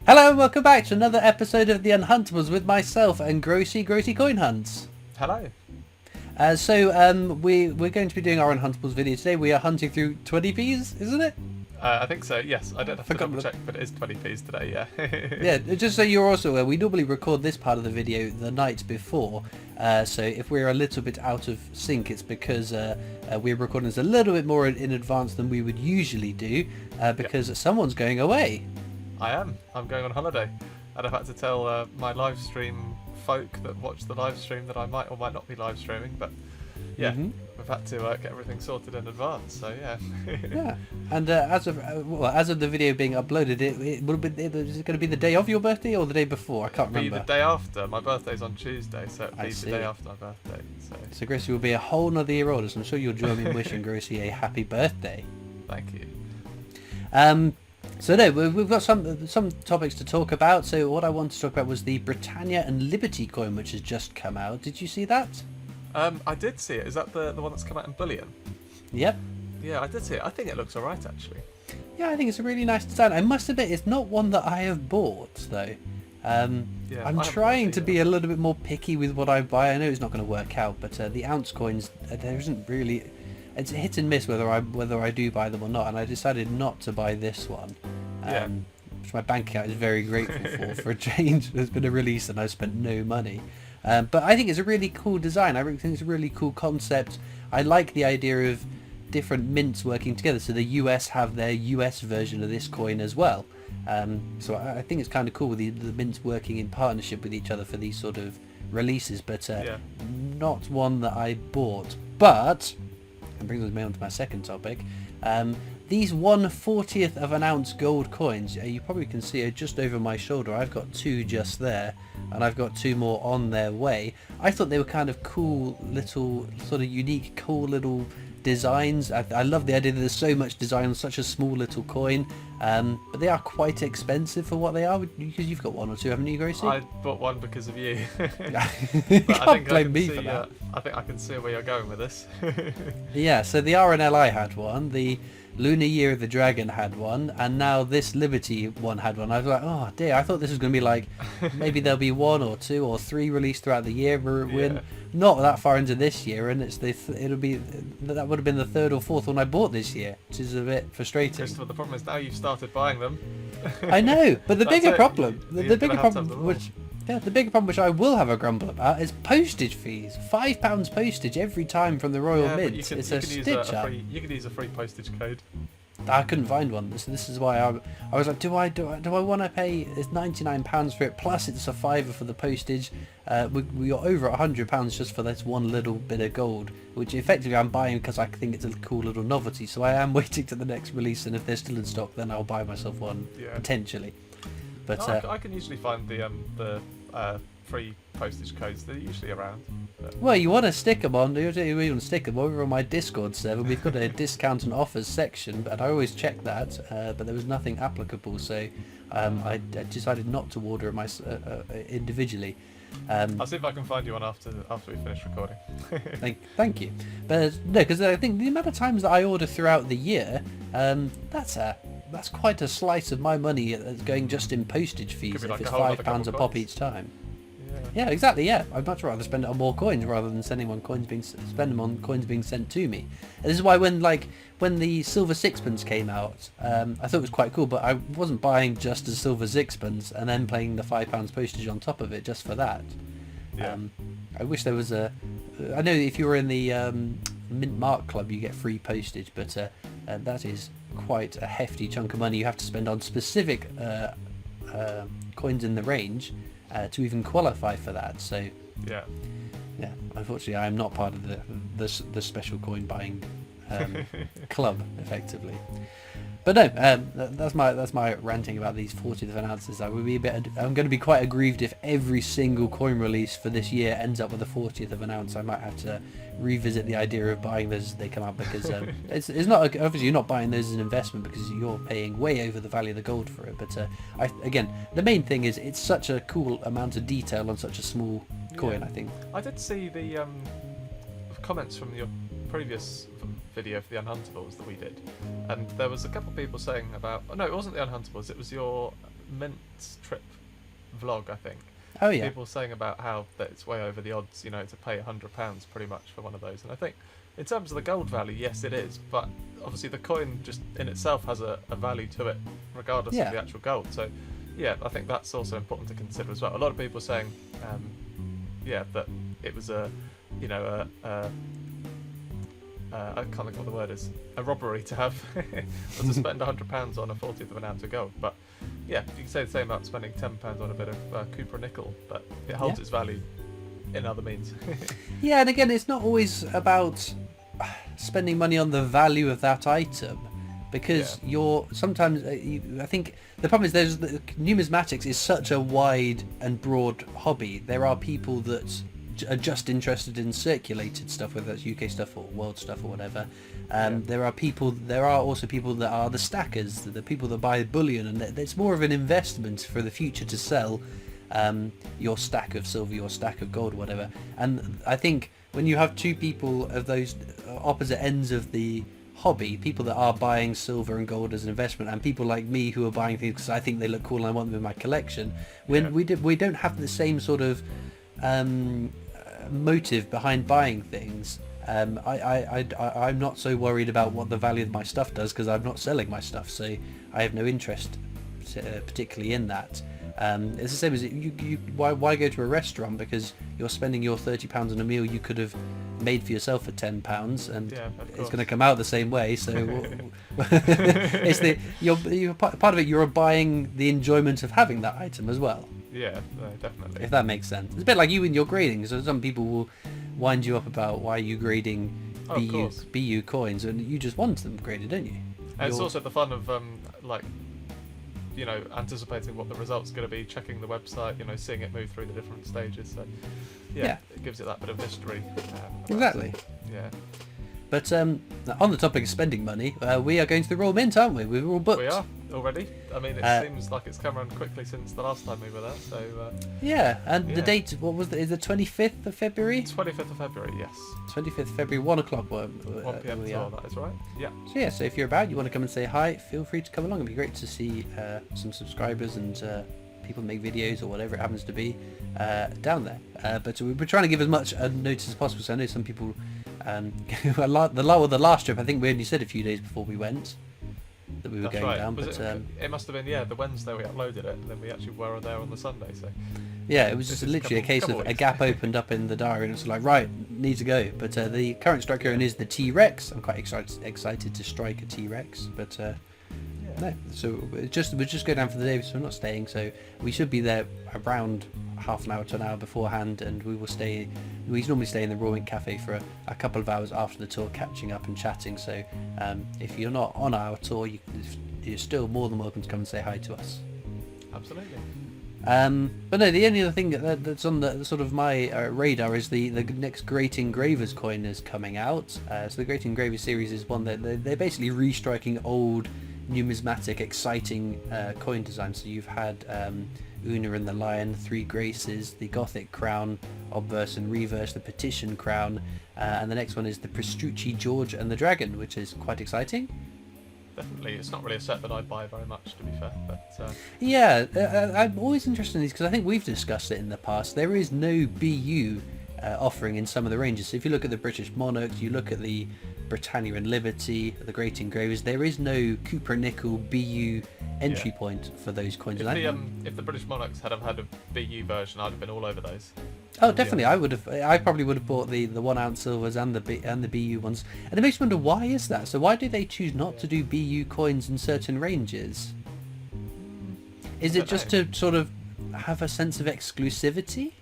Hello and welcome back to another episode of the Unhuntables with myself and Grosey Coin Hunts. Hello. We're going to be doing our Unhuntables video today. We are hunting through 20p's, isn't it? I think so, yes. I don't have to double check, but it is 20p's today, yeah. Yeah, just so you're also aware, we normally record this part of the video the night before. So if we're a little bit out of sync, it's because we're recording this a little bit more in advance than we would usually do, because someone's going away. I am. I'm going on holiday. And I've had to tell my live stream folk that watch the live stream that I might or might not be live streaming, but yeah, we've had to get everything sorted in advance, so yeah. Yeah, and as of the video being uploaded, it would have been, is it going to be the day of your birthday or the day before? I can't remember. It'll be the day after. My birthday's on Tuesday, so it'll be the day after my birthday. So Grosey will be a whole nother year older, so I'm sure you'll join me in wishing Grosey a happy birthday. Thank you. So no, we've got some topics to talk about. So what I wanted to talk about was the Britannia and Liberty coin, which has just come out. Did you see that? I did see it. Is that the one that's come out in bullion? Yep. Yeah, I did see it. I think it looks alright, actually. Yeah, I think it's a really nice design. I must admit, it's not one that I have bought, though. I'm trying to be a little bit more picky with what I buy. I know it's not going to work out, but the ounce coins, there isn't really... It's hit and miss whether I do buy them or not, and I decided not to buy this one, which my bank account is very grateful for a change. There's been a release and I've spent no money. But I think it's a really cool design. I really think it's a really cool concept. I like the idea of different mints working together. So the US have their US version of this coin as well. So I think it's kind of cool with the mints working in partnership with each other for these sort of releases, but not one that I bought. But... and brings me on to my second topic. These 1/40th of an ounce gold coins, you probably can see are just over my shoulder. I've got two just there, and I've got two more on their way. I thought they were kind of cool little, sort of unique, cool little designs. I love the idea that there's so much design on such a small little coin, but they are quite expensive for what they are, because you've got one or two, haven't you, Grosey? I bought one because of you. You can't blame me for that. I think I can see where you're going with this. Yeah, so the RNLI had one, the Lunar Year of the Dragon had one, and now this Liberty one had one. I was like, oh dear, I thought this was going to be like, maybe there'll be one or two or three released throughout the year. We're not that far into this year, and that would have been the third or fourth one I bought this year, which is a bit frustrating. Christopher, the problem is now you've started buying them. I know, but the bigger problem, the bigger problem which I will have a grumble about is postage fees. £5 postage every time from the Royal Mint. It's a stitch up. You could use a free postage code. I couldn't find one. This is why I was like, do I want to pay? It's £99 for it, plus it's a £5 for the postage. We got over £100 just for this one little bit of gold, which effectively I'm buying because I think it's a cool little novelty. So I am waiting to the next release, and if they're still in stock, then I'll buy myself one potentially. But I can usually find the free postage codes. They're usually around. Well, you want to stick them on. You want to stick them over on my Discord server. We've got a discount and offers section, but I always check that. But there was nothing applicable, so I decided not to order it individually. I'll see if I can find you one after we finish recording. Thank you. But no, because I think the amount of times that I order throughout the year, that's quite a slice of my money that's going just in postage fees if it's £5 a pop each time. Yeah, exactly. Yeah, I'd much rather spend it on more coins rather than spend them on coins being sent to me. And this is why when the silver sixpence came out, I thought it was quite cool, but I wasn't buying just a silver sixpence and then paying the £5 postage on top of it just for that. Yeah. I wish there was a. I know if you were in the Mint Mark Club, you get free postage, but that is quite a hefty chunk of money you have to spend on specific coins in the range. To even qualify for that, so yeah. Unfortunately, I am not part of the special coin buying club, effectively. But no, that's my ranting about these 40th of an ounces. I'm going to be quite aggrieved if every single coin release for this year ends up with a 40th of an ounce. I might have to revisit the idea of buying those as they come out, because it's not, obviously you're not buying those as an investment because you're paying way over the value of the gold for it. But again, the main thing is it's such a cool amount of detail on such a small coin. I think I did see the comments from your previous video for the Unhuntables that we did, and there was a couple of people saying about, oh no, it wasn't the Unhuntables, it was your Mint's trip vlog, I think. Oh yeah. People saying about how that it's way over the odds, you know, to pay £100 pretty much for one of those. And I think in terms of the gold value, yes, it is. But obviously the coin just in itself has a value to it, regardless of the actual gold. So yeah, I think that's also important to consider as well. A lot of people are saying, that it was I can't think what the word is, a robbery to have, or to spend £100 on a 40th of an ounce of gold. But yeah, you can say the same about spending £10 on a bit of copper nickel, but it holds its value in other means. Yeah, and again, it's not always about spending money on the value of that item, because you're sometimes I think the problem is numismatics is such a wide and broad hobby. There are people that are just interested in circulated stuff, whether that's UK stuff or world stuff or whatever. There are also people that are the stackers, the people that buy bullion, and it's more of an investment for the future to sell your stack of silver, your stack of gold, whatever. And I think when you have two people of those opposite ends of the hobby, people that are buying silver and gold as an investment, and people like me who are buying things because I think they look cool and I want them in my collection, we don't have the same sort of motive behind buying things. I'm not so worried about what the value of my stuff does, because I'm not selling my stuff, so I have no interest particularly in that. It's the same as why go to a restaurant because you're spending your £30 on a meal you could have made for yourself for £10, and it's going to come out the same way. So it's you're part of it. You're buying the enjoyment of having that item as well. Yeah, no, definitely. If that makes sense. It's a bit like you in your grading. So some people will wind you up about why you're grading BU coins, and you just want them graded, don't you? And it's also the fun of anticipating what the result's going to be, checking the website, seeing it move through the different stages. So it gives it that bit of mystery. Exactly. Yeah. But on the topic of spending money, we are going to the Royal Mint, aren't we? We're all booked. We are already. I mean, it seems like it's come around quickly since the last time we were there. So the date, what was it? Is the 25th of February? 25th of February, yes. 25th of February, 1 o'clock. 1 p.m. That is right. Yeah. So if you're about, you want to come and say hi, feel free to come along. It'd be great to see some subscribers and people make videos or whatever it happens to be down there. But we're trying to give as much notice as possible. So I know some people. The last trip, I think we only said a few days before we went that we were going down. But it must have been the Wednesday we uploaded it, and then we actually were there on the Sunday. So it was just literally a case of a gap opened up in the diary, and it's like, right, need to go. But the current strike zone is the T-Rex. I'm quite excited to strike a T-Rex, but no. So we're just going down for the day, so we're not staying. So we should be there around half an hour to an hour beforehand, and we normally stay in the Royal Mint Cafe for a couple of hours after the tour, catching up and chatting. So if you're not on our tour, you're still more than welcome to come and say hi to us. Absolutely. But no, the only other thing that's on the sort of my radar is the next Great Engravers coin is coming out. So the Great Engravers series is one that they're basically restriking old numismatic exciting coin designs. So you've had Una and the Lion, 3 Graces, the Gothic Crown, obverse and reverse, the Petition Crown, and the next one is the Prestrucci George and the Dragon, which is quite exciting. Definitely, it's not really a set that I buy very much, to be fair. But I'm always interested in these because I think we've discussed it in the past. There is no BU offering in some of the ranges. So if you look at the British Monarchs, you look at the Britannia and Liberty, the Great Engravers, there is no Cooper Nickel BU entry point for those coins. If the British Monarchs had had a BU version, I'd have been all over those. Oh, definitely. I probably would have bought the 1 ounce silvers and the BU ones. And it makes me wonder, why is that? So why do they choose not to do BU coins in certain ranges? Is it just to sort of have a sense of exclusivity?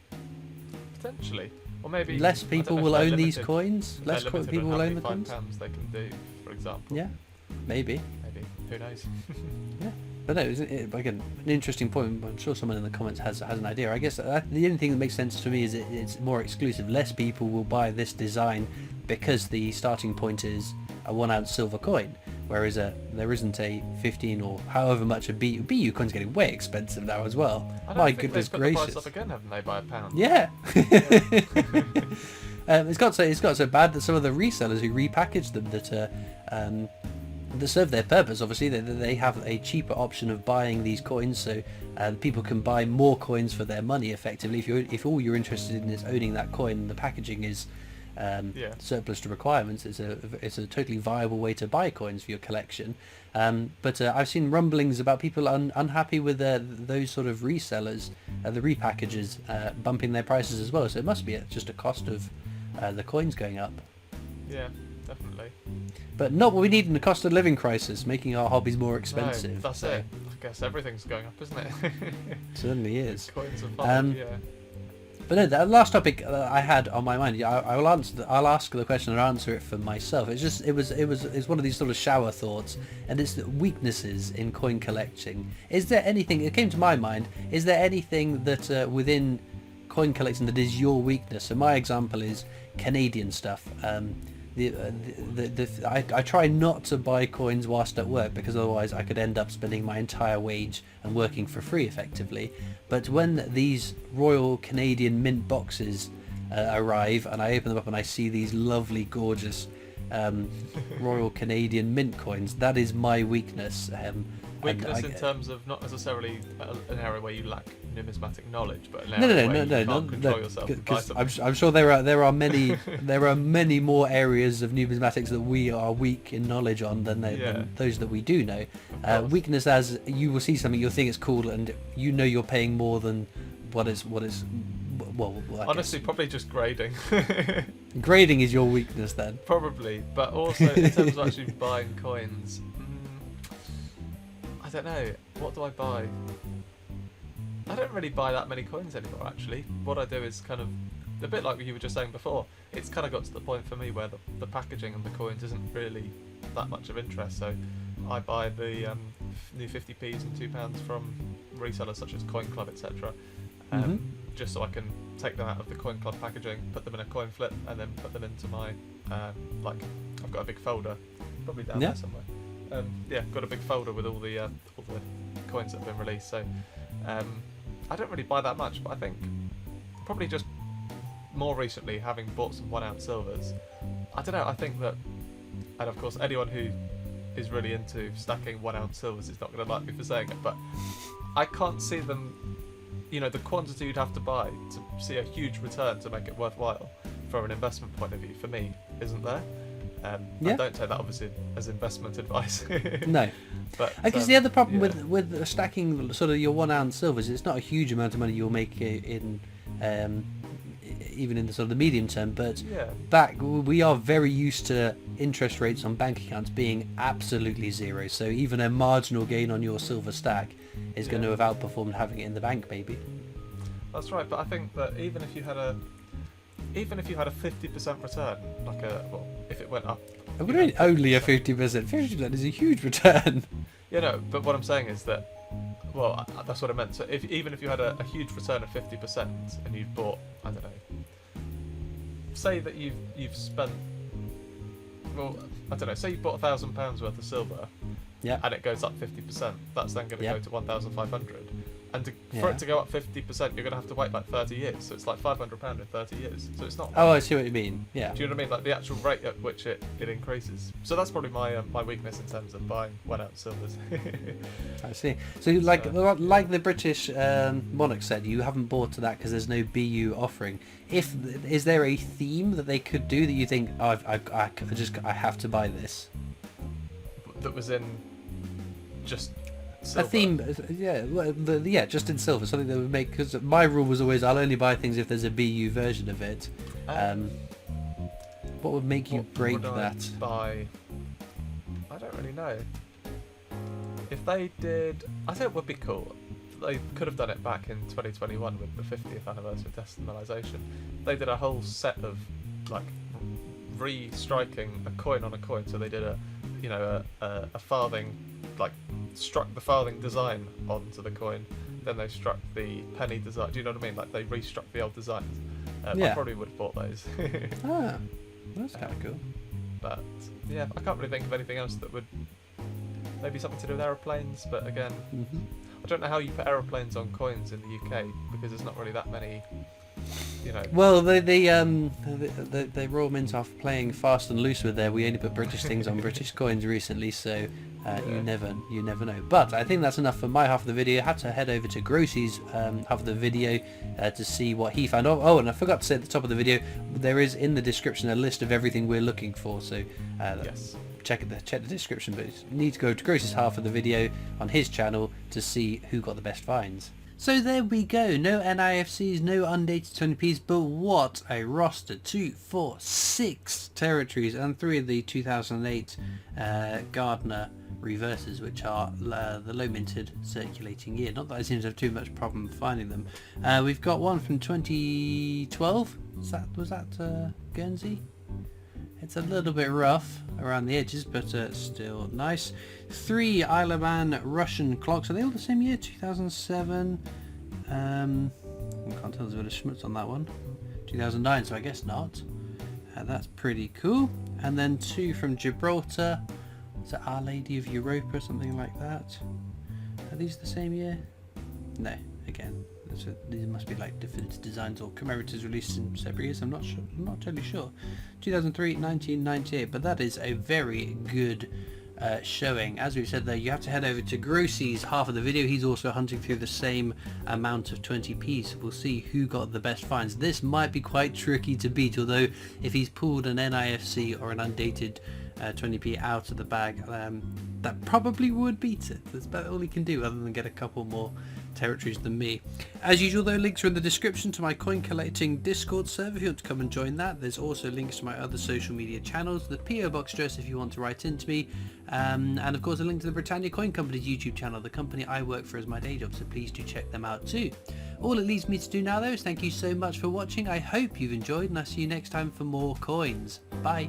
Potentially. Or maybe less people will own these coins. Less people will own the coins. £5 they can do, for example. Yeah, maybe. Who knows? Yeah, but no, again, an interesting point. I'm sure someone in the comments has an idea. I guess the only thing that makes sense to me is it's more exclusive. Less people will buy this design because the starting point is a 1 ounce silver coin, whereas there isn't a 15 or however much a BU coin's getting way expensive now as well. My goodness gracious! They've put the price up again, haven't they, by £1? Yeah. It's got so bad that some of the resellers who repackage them that that serve their purpose. Obviously, they have a cheaper option of buying these coins, so people can buy more coins for their money effectively. If all you're interested in is owning that coin, and the packaging is surplus to requirements, it's a totally viable way to buy coins for your collection. But I've seen rumblings about people unhappy with those sort of resellers, the repackagers, bumping their prices as well. So it must be just a cost of the coins going up. Yeah, definitely. But not what we need in the cost of living crisis, making our hobbies more expensive. No, that's it. I guess everything's going up, isn't it? Certainly is. Coins are fine, yeah. But no, the last topic I had on my mind, I'll ask the question and answer it for myself. It's one of these sort of shower thoughts, and it's the weaknesses in coin collecting. Is there anything? It came to my mind. Is there anything that within coin collecting that is your weakness? So my example is Canadian stuff. I try not to buy coins whilst at work, because otherwise I could end up spending my entire wage and working for free effectively. But when these Royal Canadian Mint boxes arrive and I open them up and I see these lovely, gorgeous Royal Canadian Mint coins, that is my weakness. Weakness in terms of not necessarily an area where you lack numismatic knowledge, but an area where you can't control yourself. Because I'm sure there are many more areas of numismatics that we are weak in knowledge on than those that we do know. Weakness, as you will see something, you'll think it's cool, and you know you're paying more than what is. Well, honestly, probably just grading. Grading is your weakness then. Probably, but also in terms of actually buying coins. I don't know. What do I buy? I don't really buy that many coins anymore, actually. What I do is kind of a bit like what you were just saying before. It's kind of got to the point for me where the packaging and the coins isn't really that much of interest. So I buy the new 50p's and £2 from resellers such as Coin Club, etc. Just so I can take them out of the Coin Club packaging, put them in a coin flip, and then put them into my I've got a big folder, probably down there somewhere. Got a big folder with all the coins that have been released. So I don't really buy that much, but I think probably just more recently, having bought some 1 ounce silvers, I don't know, I think that, and of course anyone who is really into stacking 1 ounce silvers is not going to like me for saying it, but I can't see them, the quantity you'd have to buy to see a huge return to make it worthwhile from an investment point of view, for me, isn't there? I don't take that obviously as investment advice. No, but I guess the other problem with stacking sort of your 1 ounce silvers, it's not a huge amount of money you'll make in even in the sort of the medium term. But we are very used to interest rates on bank accounts being absolutely zero. So even a marginal gain on your silver stack is going to have outperformed having it in the bank, maybe. That's right, but I think that even if you had a 50% return, if it went up. Only a 50%. 50% is a huge return. But what I'm saying is that, that's what I meant. So even if you had a huge return of 50% and you've bought, I don't know, say that you've spent, say you've bought £1,000 worth of silver, and it goes up 50%, that's then going to go to 1,500. And for it to go up 50%, you're going to have to wait like 30 years. So it's like £500 in 30 years. So it's not. Oh, I see what you mean. Yeah. Do you know what I mean? Like the actual rate at which it increases. So that's probably my weakness in terms of buying 1 ounce silvers. I see. So like the British monarch said, you haven't bought to that because there's no BU offering. Is there a theme that they could do that you think, I have to buy this? That was in just. A Silver. theme, just in silver, something that would make, because my rule was always I'll only buy things if there's a BU version of it. What would make you break that? I don't really know. If they did, I think it would be cool. They could have done it back in 2021 with the 50th anniversary of decimalisation. They did a whole set of re-striking a coin on a coin. So they did a farthing, struck the farthing design onto the coin, then they struck the penny design. Do you know what I mean? Like they restruck the old designs. I probably would have bought those. That's kind of cool. But I can't really think of anything else that would maybe something to do with aeroplanes. But again, I don't know how you put aeroplanes on coins in the UK because there's not really that many you know. Well, they raw mint off playing fast and loose with there. We only put British things on British coins recently, so you never know. But I think that's enough for my half of the video. I had to head over to Groseys half of the video to see what he found. Oh, and I forgot to say at the top of the video, there is in the description a list of everything we're looking for. So Yes. check the description. But you need to go to Groseys half of the video on his channel to see who got the best finds. So there we go, no NIFCs, no undated 20p's, but what a roster. 2, 4, 6 territories and 3 of the 2008 Gardner reverses, which are the low minted circulating year. Not that I seem to have too much problem finding them. We've got one from 2012, was that Guernsey? It's a little bit rough around the edges, but still nice. 3 Isle of Man Russian clocks. Are they all the same year? 2007. I can't tell, there's a bit of schmutz on that one. 2009, so I guess not. That's pretty cool. And then 2 from Gibraltar. Is it Our Lady of Europa or something like that? Are these the same year? No, again. These must be like different designs or commemoratives released in separate years. I'm not sure. I'm not totally sure. 2003, 1998, but that is a very good showing. As we've said though, you have to head over to Groseys half of the video. He's also hunting through the same amount of 20p's. So we'll see who got the best finds. This might be quite tricky to beat, although if he's pulled an NIFC or an undated 20p out of the bag, that probably would beat it. That's about all he can do other than get a couple more territories than me. As usual though, links are in the description to my coin collecting Discord server if you want to come and join that. There's also links to my other social media channels, the PO box address if you want to write into me, and of course a link to the Britannia Coin Company's YouTube channel, the company I work for as my day job, so please do check them out too. All it leaves me to do now though is thank you so much for watching. I hope you've enjoyed, and I'll see you next time for more coins. Bye.